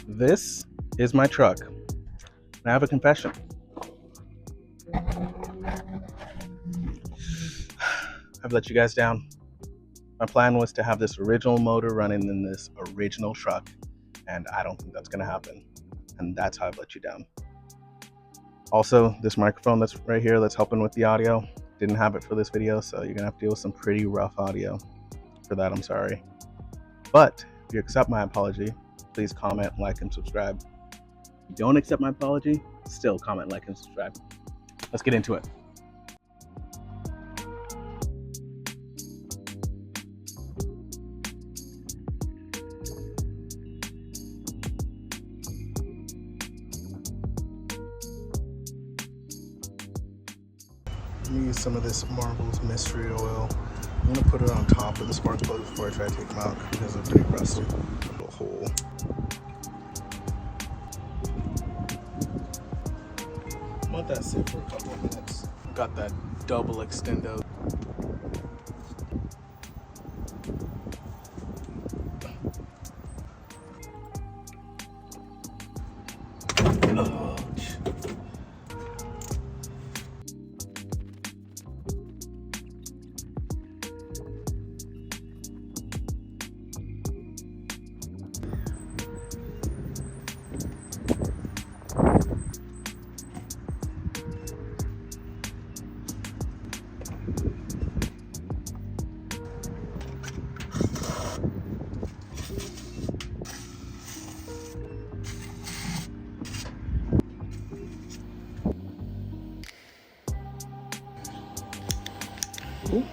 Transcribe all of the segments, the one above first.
This is my truck. And I have a confession. I've let you guys down. My plan was to have this original motor running in this original truck, and I don't think that's gonna happen. And that's how I've let you down. Also, this microphone that's right here that's helping with the audio, didn't have it for this video, so you're gonna have to deal with some pretty rough audio. For that, I'm sorry. But if you accept my apology, please comment, like, and subscribe. If you don't accept my apology, still comment, like, and subscribe. Let's get into it. Let me use some of this Marvel's mystery oil. I'm gonna put it on top of the spark plug before I try to take them out because they're pretty rusty. A little hole. Let that sit for a couple of minutes. Got that double extendo. Ooh.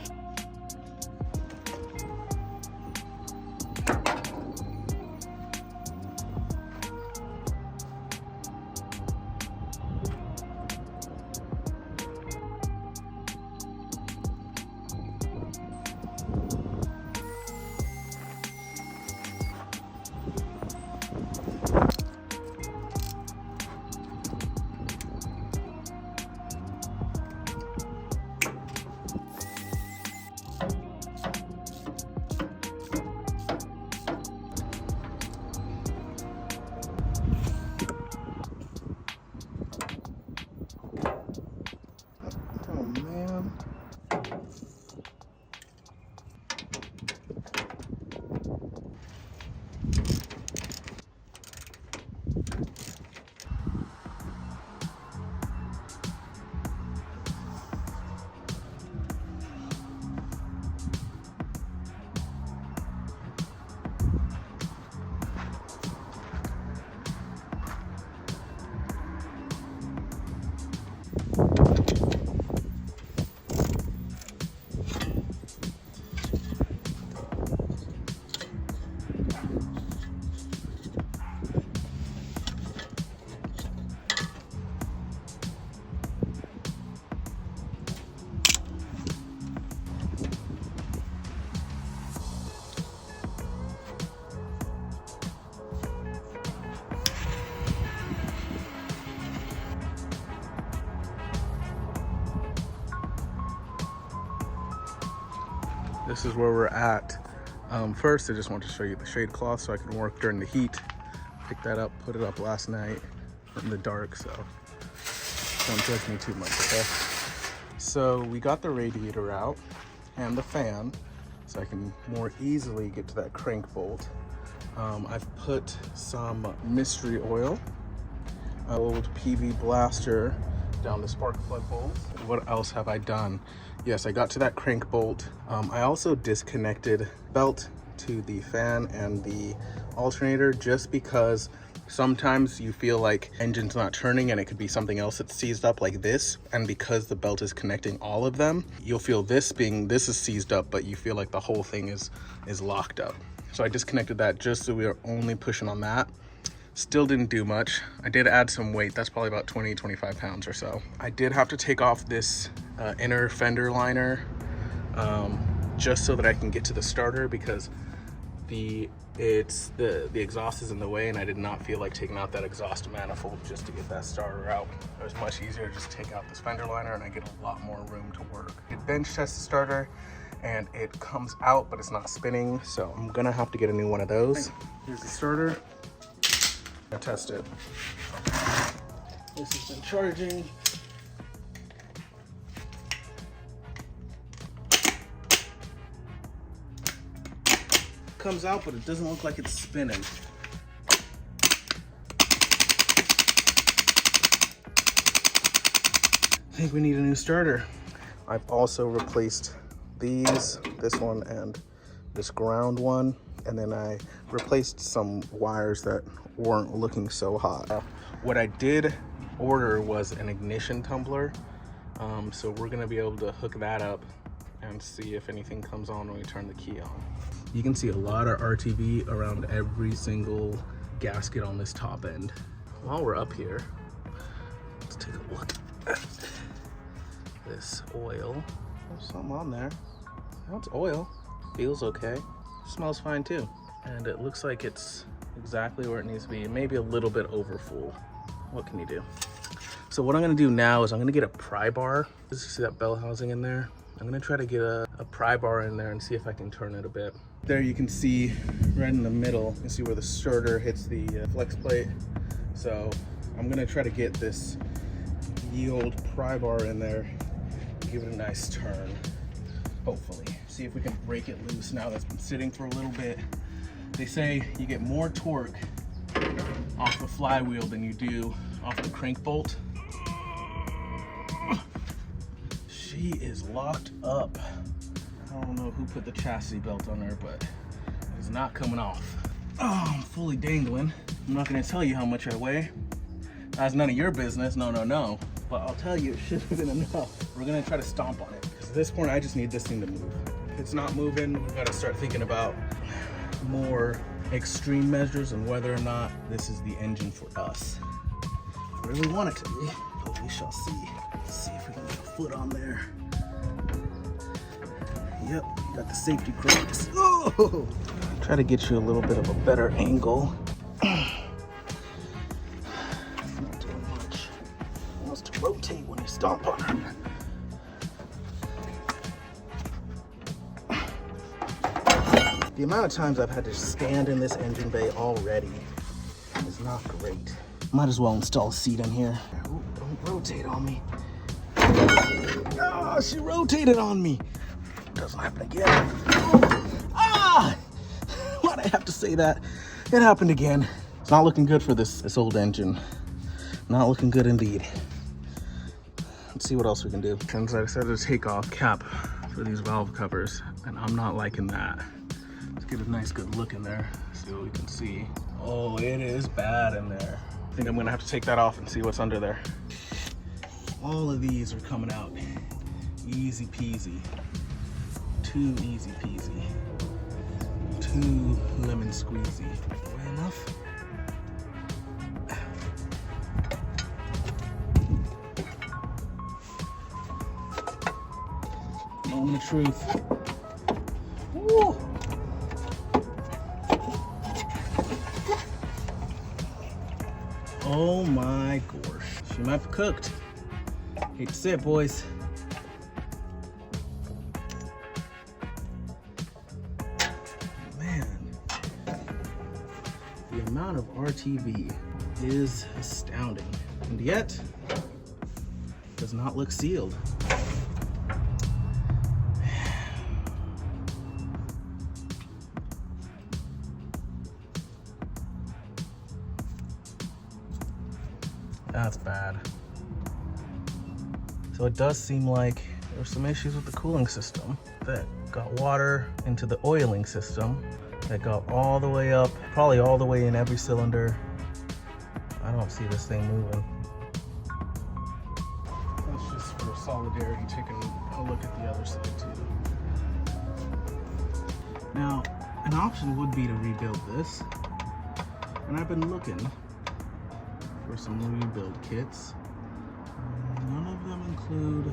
Oh man. This is where we're at. First, I just want to show you the shade cloth so I can work during the heat. Picked that up, put it up last night in the dark, so don't judge me too much, okay? So we got the radiator out and the fan so I can more easily get to that crank bolt. I've put some mystery oil, old PV blaster down the spark plug bolt. What else have I done? Yes, I got to that crank bolt. I also disconnected belt to the fan and the alternator just because sometimes you feel like engine's not turning and it could be something else that's seized up like this, and because the belt is connecting all of them, you'll feel this is seized up, but you feel like the whole thing is locked up. So I disconnected that just so we are only pushing on that. Still didn't do much. I did add some weight. That's probably about 20-25 pounds or so. I did have to take off this inner fender liner just so that I can get to the starter, because the exhaust is in the way and I did not feel like taking out that exhaust manifold just to get that starter out. It was much easier to just take out this fender liner and I get a lot more room to work. It bench test the starter and it comes out but it's not spinning, so I'm gonna have to get a new one of those. Here's the starter. I test it. This has been charging. Comes out, but it doesn't look like it's spinning. I think we need a new starter. I've also replaced this one and this ground one, and then I replaced some wires that weren't looking so hot. What I did order was an ignition tumbler, so we're gonna be able to hook that up and see if anything comes on when we turn the key on. You can see a lot of RTV around every single gasket on this top end. While we're up here, let's take a look at this oil. There's something on there. That's oil. Feels okay. Smells fine too. And it looks like it's exactly where it needs to be. Maybe a little bit over full. What can you do? So what I'm gonna do now is I'm gonna get a pry bar. Just see that bell housing in there? I'm gonna try to get a pry bar in there and see if I can turn it a bit. There you can see right in the middle, you can see where the starter hits the flex plate. So I'm gonna try to get this yield pry bar in there, give it a nice turn, hopefully. See if we can break it loose now that's been sitting for a little bit. They say you get more torque off the flywheel than you do off the crank bolt. She is locked up. I don't know who put the chassis belt on her, but it's not coming off. Oh, I'm fully dangling. I'm not gonna tell you how much I weigh. That's none of your business, no. But I'll tell you, it should have been enough. We're gonna try to stomp on it. Because at this point, I just need this thing to move. If it's not moving, we've gotta start thinking about more extreme measures and whether or not this is the engine for us. I really want it to be, but we shall see. Let's see if we can get a foot on there. Yep, got the safety crocs. Oh! Try to get you a little bit of a better angle. Not doing much. It wants to rotate when you stomp on her. The amount of times I've had to stand in this engine bay already is not great. Might as well install a seat in here. Ooh, don't rotate on me. Oh, she rotated on me. Doesn't happen again. Ah! Why'd I have to say that? It happened again. It's not looking good for this old engine. Not looking good indeed. Let's see what else we can do. Since I decided to take off cap for these valve covers, and I'm not liking that. Let's get a nice good look in there, see what we can see. Oh, it is bad in there. I think I'm gonna have to take that off and see what's under there. All of these are coming out easy peasy. Too easy peasy. Too lemon squeezy. Way enough? Moment of truth. Woo! Oh my gosh. She might be cooked. Hate to say it, boys. Man, the amount of RTV is astounding, and yet does not look sealed. That's bad. So it does seem like there's some issues with the cooling system that got water into the oiling system that got all the way up, probably all the way in every cylinder. I don't see this thing moving. That's just for solidarity, taking a look at the other side too. Now, an option would be to rebuild this, and I've been looking for some rebuild kits. None of them include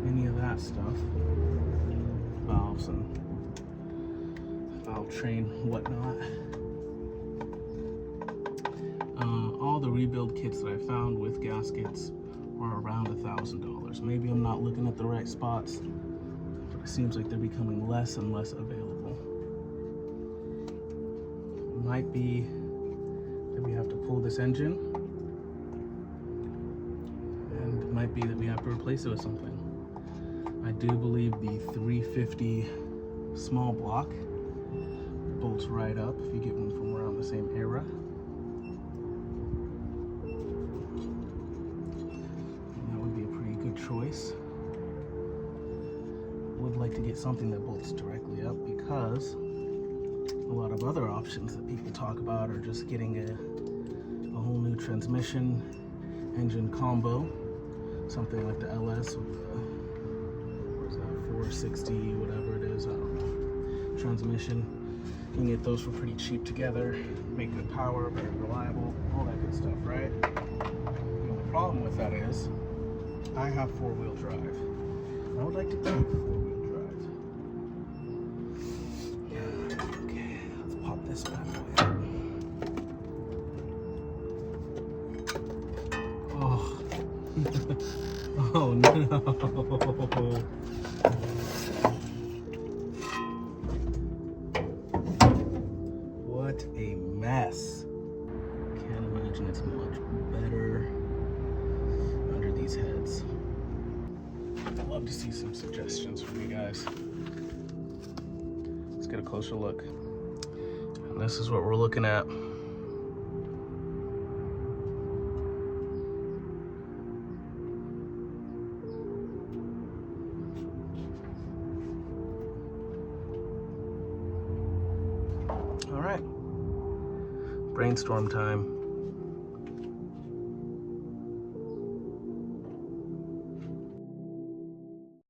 any of that stuff. Valves and valve train, whatnot. All the rebuild kits that I found with gaskets are around $1,000. Maybe I'm not looking at the right spots, but it seems like they're becoming less and less available. Might be that we have to pull this engine, and it might be that we have to replace it with something. I do believe the 350 small block bolts right up if you get one from around the same era. And that would be a pretty good choice. Would like to get something that bolts directly up, because a lot of other options that people talk about are just getting a whole new transmission engine combo, something like the LS with the, what is that, 460, whatever it is, I don't know, transmission. You can get those for pretty cheap together, make good power, very reliable, all that good stuff, right? The only problem with that is I have four-wheel drive. I would like to keep four-wheel drive. Okay, let's pop this bad boy out. Oh, oh no. What a mess. Can't imagine it's much better under these heads. I'd love to see some suggestions from you guys. Let's get a closer look. And this is what we're looking at. All right, brainstorm time.